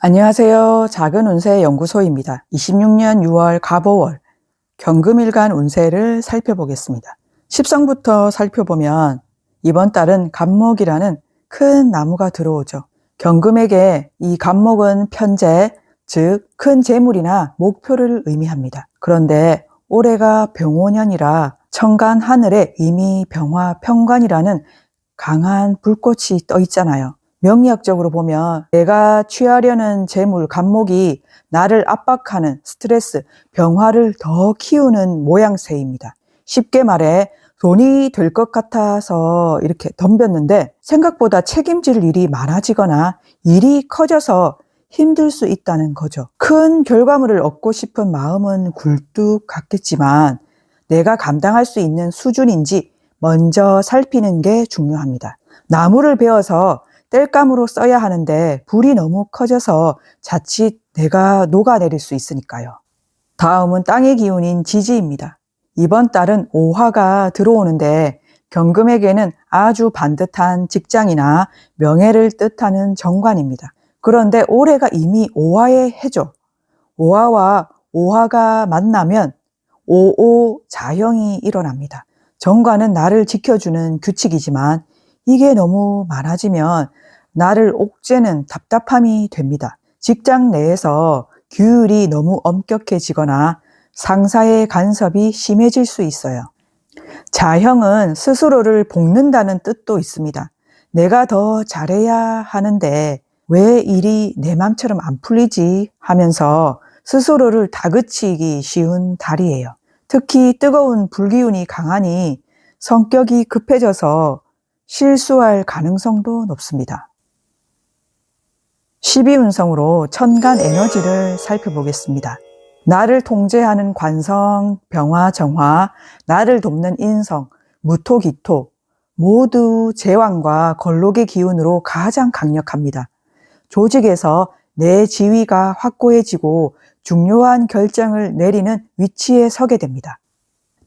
안녕하세요. 작은 운세 연구소입니다. 26년 6월 갑오월 경금일간 운세를 살펴보겠습니다. 십성부터 살펴보면 이번 달은 갑목이라는 큰 나무가 들어오죠. 경금에게 이 갑목은 편재, 즉 큰 재물이나 목표를 의미합니다. 그런데 올해가 병오년이라 천간 하늘에 이미 병화 평관이라는 강한 불꽃이 떠 있잖아요. 명리학적으로 보면 내가 취하려는 재물, 갑목이 나를 압박하는 스트레스, 병화를 더 키우는 모양새입니다. 쉽게 말해 돈이 될 것 같아서 이렇게 덤볐는데 생각보다 책임질 일이 많아지거나 일이 커져서 힘들 수 있다는 거죠. 큰 결과물을 얻고 싶은 마음은 굴뚝 같겠지만 내가 감당할 수 있는 수준인지 먼저 살피는 게 중요합니다. 나무를 베어서 땔감으로 써야 하는데 불이 너무 커져서 자칫 내가 녹아내릴 수 있으니까요. 다음은 땅의 기운인 지지입니다. 이번 달은 오화가 들어오는데 경금에게는 아주 반듯한 직장이나 명예를 뜻하는 정관입니다. 그런데 올해가 이미 오화의 해죠. 오화와 오화가 만나면 오오자형이 일어납니다. 정관은 나를 지켜주는 규칙이지만 이게 너무 많아지면 나를 옥죄는 답답함이 됩니다. 직장 내에서 규율이 너무 엄격해지거나 상사의 간섭이 심해질 수 있어요. 자형은 스스로를 볶는다는 뜻도 있습니다. 내가 더 잘해야 하는데 왜 일이 내 맘처럼 안 풀리지 하면서 스스로를 다그치기 쉬운 달이에요. 특히 뜨거운 불기운이 강하니 성격이 급해져서 실수할 가능성도 높습니다. 12운성으로 천간 에너지를 살펴보겠습니다. 나를 통제하는 관성, 병화, 정화, 나를 돕는 인성, 무토, 기토 모두 제왕과 걸록의 기운으로 가장 강력합니다. 조직에서 내 지위가 확고해지고 중요한 결정을 내리는 위치에 서게 됩니다.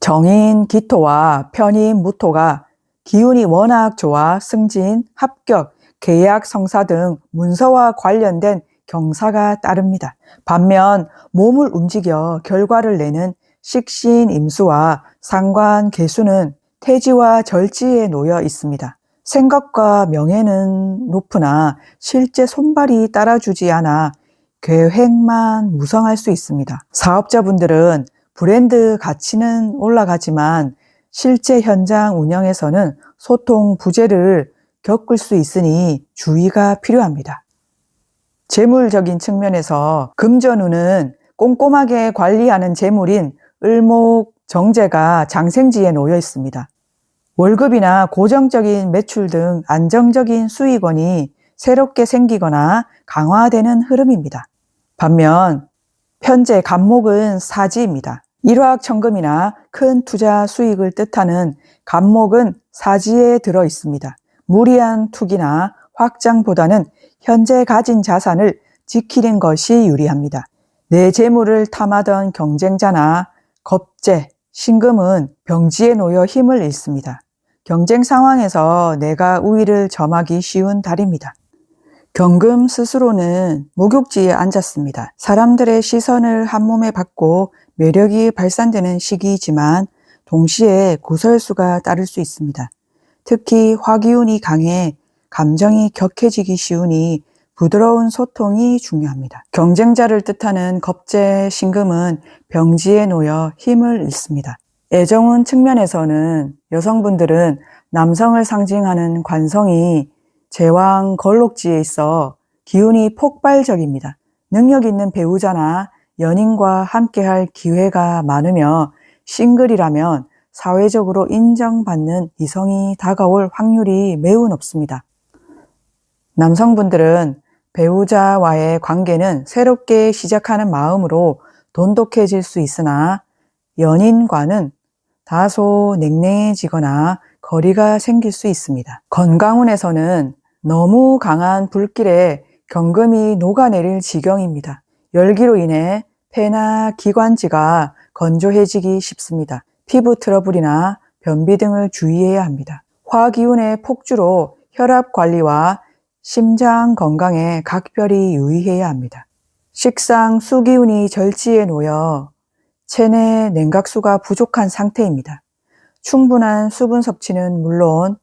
정인, 기토와 편인, 무토가 기운이 워낙 좋아 승진, 합격, 계약, 성사 등 문서와 관련된 경사가 따릅니다. 반면 몸을 움직여 결과를 내는 식신, 임수와 상관, 계수는 태지와 절지에 놓여 있습니다. 생각과 명예는 높으나 실제 손발이 따라주지 않아 계획만 무성할 수 있습니다. 사업자분들은 브랜드 가치는 올라가지만 실제 현장 운영에서는 소통 부재를 겪을 수 있으니 주의가 필요합니다. 재물적인 측면에서 금전운은 꼼꼼하게 관리하는 재물인 을목, 정제가 장생지에 놓여 있습니다. 월급이나 고정적인 매출 등 안정적인 수익원이 새롭게 생기거나 강화되는 흐름입니다. 반면 편재 갑목은 사지입니다. 일확천금이나 큰 투자 수익을 뜻하는 갑목은 사지에 들어 있습니다. 무리한 투기나 확장보다는 현재 가진 자산을 지키는 것이 유리합니다. 내 재물을 탐하던 경쟁자나 겁재, 신금은 병지에 놓여 힘을 잃습니다. 경쟁 상황에서 내가 우위를 점하기 쉬운 달입니다. 경금 스스로는 목욕지에 앉았습니다. 사람들의 시선을 한몸에 받고 매력이 발산되는 시기이지만 동시에 구설수가 따를 수 있습니다. 특히 화기운이 강해 감정이 격해지기 쉬우니 부드러운 소통이 중요합니다. 경쟁자를 뜻하는 겁재, 신금은 병지에 놓여 힘을 잃습니다. 애정운 측면에서는 여성분들은 남성을 상징하는 관성이 제왕 걸록지에 있어 기운이 폭발적입니다. 능력 있는 배우자나 연인과 함께할 기회가 많으며 싱글이라면 사회적으로 인정받는 이성이 다가올 확률이 매우 높습니다. 남성분들은 배우자와의 관계는 새롭게 시작하는 마음으로 돈독해질 수 있으나 연인과는 다소 냉랭해지거나 거리가 생길 수 있습니다. 건강운에서는 너무 강한 불길에 경금이 녹아내릴 지경입니다. 열기로 인해 폐나 기관지가 건조해지기 쉽습니다. 피부 트러블이나 변비 등을 주의해야 합니다. 화기운의 폭주로 혈압 관리와 심장 건강에 각별히 유의해야 합니다. 식상 수기운이 절지에 놓여 체내 냉각수가 부족한 상태입니다. 충분한 수분 섭취는 물론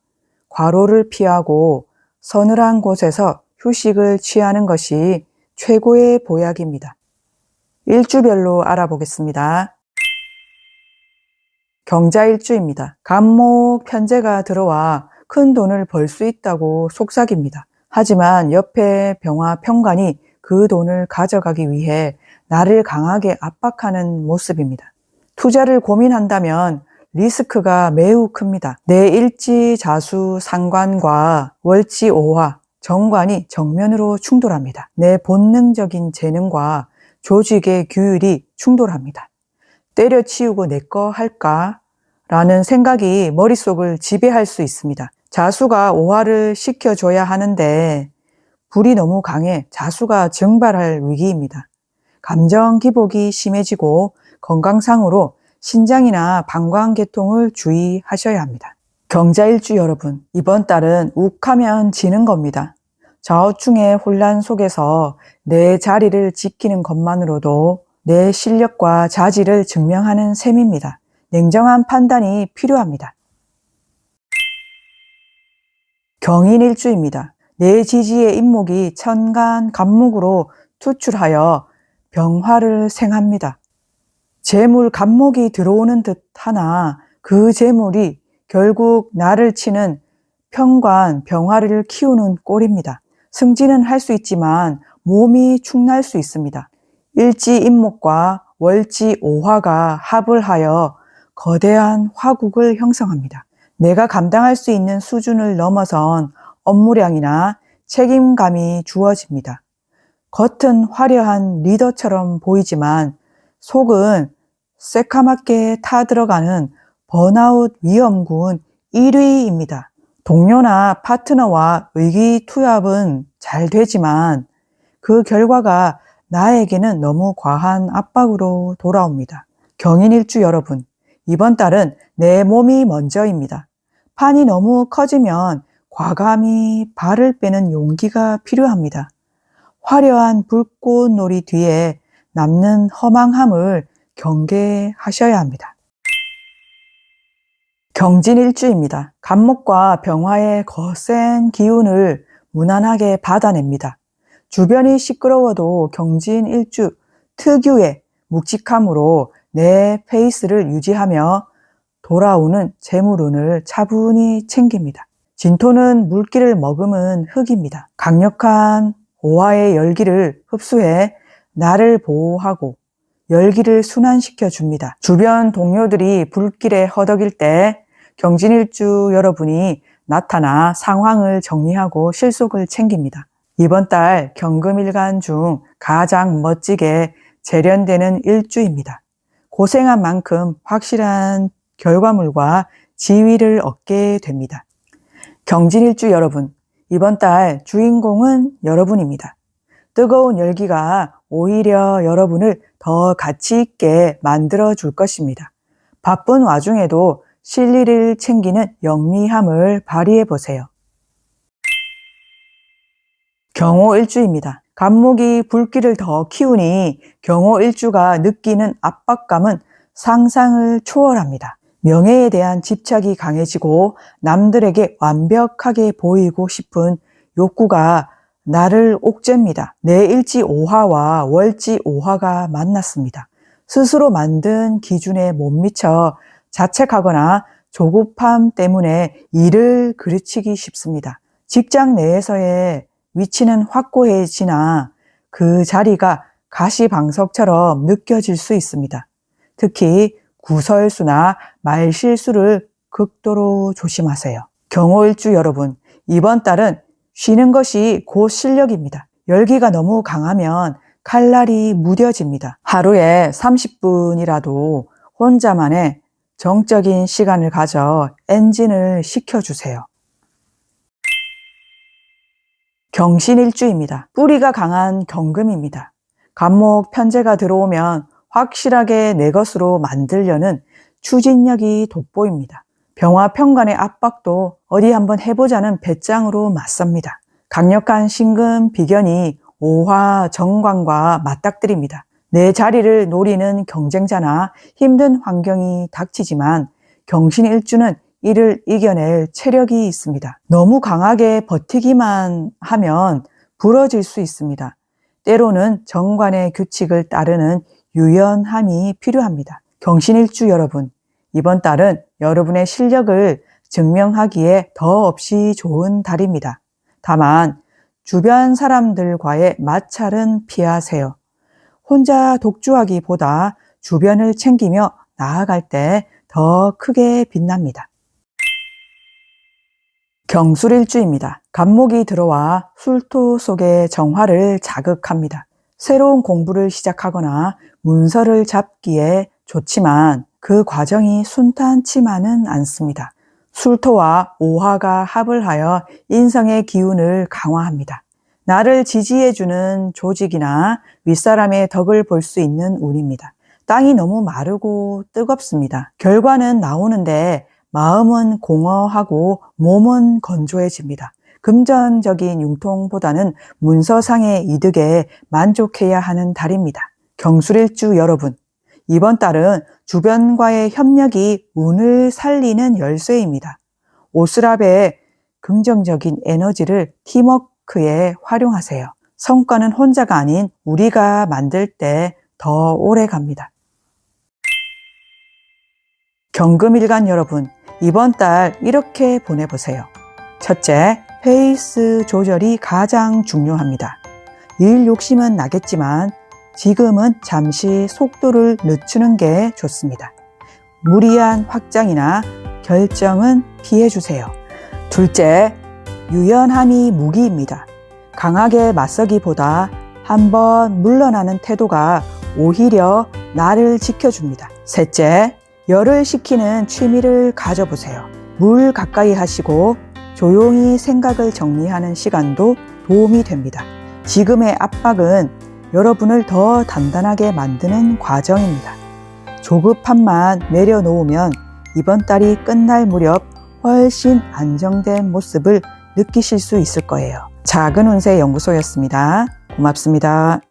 과로를 피하고 서늘한 곳에서 휴식을 취하는 것이 최고의 보약입니다. 일주별로 알아보겠습니다. 경자일주입니다. 간목 편제가 들어와 큰 돈을 벌 수 있다고 속삭입니다. 하지만 옆에 병화 편관이 그 돈을 가져가기 위해 나를 강하게 압박하는 모습입니다. 투자를 고민한다면 리스크가 매우 큽니다. 내 일지 자수 상관과 월지 오화, 정관이 정면으로 충돌합니다. 내 본능적인 재능과 조직의 규율이 충돌합니다. 때려치우고 내 거 할까? 라는 생각이 머릿속을 지배할 수 있습니다. 자수가 오화를 시켜줘야 하는데 불이 너무 강해 자수가 증발할 위기입니다. 감정 기복이 심해지고 건강상으로 신장이나 방광계통을 주의하셔야 합니다. 경자일주 여러분, 이번 달은 욱하면 지는 겁니다. 좌우충의 혼란 속에서 내 자리를 지키는 것만으로도 내 실력과 자질을 증명하는 셈입니다. 냉정한 판단이 필요합니다. 경인일주입니다. 내 지지의 인목이 천간 간목으로 투출하여 병화를 생합니다. 재물 간목이 들어오는 듯 하나 그 재물이 결국 나를 치는 편관 병화를 키우는 꼴입니다. 승진은 할 수 있지만 몸이 축날 수 있습니다. 일지 인목과 월지 오화가 합을 하여 거대한 화국을 형성합니다. 내가 감당할 수 있는 수준을 넘어선 업무량이나 책임감이 주어집니다. 겉은 화려한 리더처럼 보이지만 속은 새카맣게 타들어가는 번아웃 위험군 1위입니다. 동료나 파트너와 의기투합은 잘 되지만 그 결과가 나에게는 너무 과한 압박으로 돌아옵니다. 경인일주 여러분, 이번 달은 내 몸이 먼저입니다. 판이 너무 커지면 과감히 발을 빼는 용기가 필요합니다. 화려한 불꽃놀이 뒤에 남는 허망함을 경계하셔야 합니다. 경진일주입니다. 간목과 병화의 거센 기운을 무난하게 받아냅니다. 주변이 시끄러워도 경진일주 특유의 묵직함으로 내 페이스를 유지하며 돌아오는 재물운을 차분히 챙깁니다. 진토는 물기를 머금은 흙입니다. 강력한 오화의 열기를 흡수해 나를 보호하고 열기를 순환시켜 줍니다. 주변 동료들이 불길에 허덕일 때 경진일주 여러분이 나타나 상황을 정리하고 실속을 챙깁니다. 이번 달 경금일간 중 가장 멋지게 재련되는 일주입니다. 고생한 만큼 확실한 결과물과 지위를 얻게 됩니다. 경진일주 여러분, 이번 달 주인공은 여러분입니다. 뜨거운 열기가 오히려 여러분을 더 가치 있게 만들어 줄 것입니다. 바쁜 와중에도 실리를 챙기는 영리함을 발휘해 보세요. 경호일주입니다. 간목이 불길을 더 키우니 경호일주가 느끼는 압박감은 상상을 초월합니다. 명예에 대한 집착이 강해지고 남들에게 완벽하게 보이고 싶은 욕구가 나를 옥죄입니다. 내 일지 오화와 월지 오화가 만났습니다. 스스로 만든 기준에 못 미쳐 자책하거나 조급함 때문에 일을 그르치기 쉽습니다. 직장 내에서의 위치는 확고해지나 그 자리가 가시방석처럼 느껴질 수 있습니다. 특히 구설수나 말실수를 극도로 조심하세요. 경호일주 여러분, 이번 달은 쉬는 것이 곧 실력입니다. 열기가 너무 강하면 칼날이 무뎌집니다. 하루에 30분이라도 혼자만의 정적인 시간을 가져 엔진을 식혀주세요. 경신일주입니다. 뿌리가 강한 경금입니다. 간목 편제가 들어오면 확실하게 내 것으로 만들려는 추진력이 돋보입니다. 병화 편관의 압박도 어디 한번 해보자는 배짱으로 맞섭니다. 강력한 신금 비견이 오화 정관과 맞닥뜨립니다. 내 자리를 노리는 경쟁자나 힘든 환경이 닥치지만 경신일주는 이를 이겨낼 체력이 있습니다. 너무 강하게 버티기만 하면 부러질 수 있습니다. 때로는 정관의 규칙을 따르는 유연함이 필요합니다. 경신일주 여러분, 이번 달은 여러분의 실력을 증명하기에 더없이 좋은 달입니다. 다만 주변 사람들과의 마찰은 피하세요. 혼자 독주하기보다 주변을 챙기며 나아갈 때 더 크게 빛납니다. 경술일주입니다. 간목이 들어와 술토 속의 정화를 자극합니다. 새로운 공부를 시작하거나 문서를 잡기에 좋지만 그 과정이 순탄치만은 않습니다. 술토와 오화가 합을 하여 인성의 기운을 강화합니다. 나를 지지해주는 조직이나 윗사람의 덕을 볼 수 있는 운입니다. 땅이 너무 마르고 뜨겁습니다. 결과는 나오는데 마음은 공허하고 몸은 건조해집니다. 금전적인 융통보다는 문서상의 이득에 만족해야 하는 달입니다. 경술일주 여러분, 이번 달은 주변과의 협력이 운을 살리는 열쇠입니다. 오스랍의 긍정적인 에너지를 팀워크에 활용하세요. 성과는 혼자가 아닌 우리가 만들 때 더 오래 갑니다. 경금일간 여러분, 이번 달 이렇게 보내보세요. 첫째, 페이스 조절이 가장 중요합니다. 일 욕심은 나겠지만 지금은 잠시 속도를 늦추는 게 좋습니다. 무리한 확장이나 결정은 피해주세요. 둘째, 유연함이 무기입니다. 강하게 맞서기보다 한번 물러나는 태도가 오히려 나를 지켜줍니다. 셋째, 열을 식히는 취미를 가져보세요. 물 가까이 하시고 조용히 생각을 정리하는 시간도 도움이 됩니다. 지금의 압박은 여러분을 더 단단하게 만드는 과정입니다. 조급함만 내려놓으면 이번 달이 끝날 무렵 훨씬 안정된 모습을 느끼실 수 있을 거예요. 작은 운세 연구소였습니다. 고맙습니다.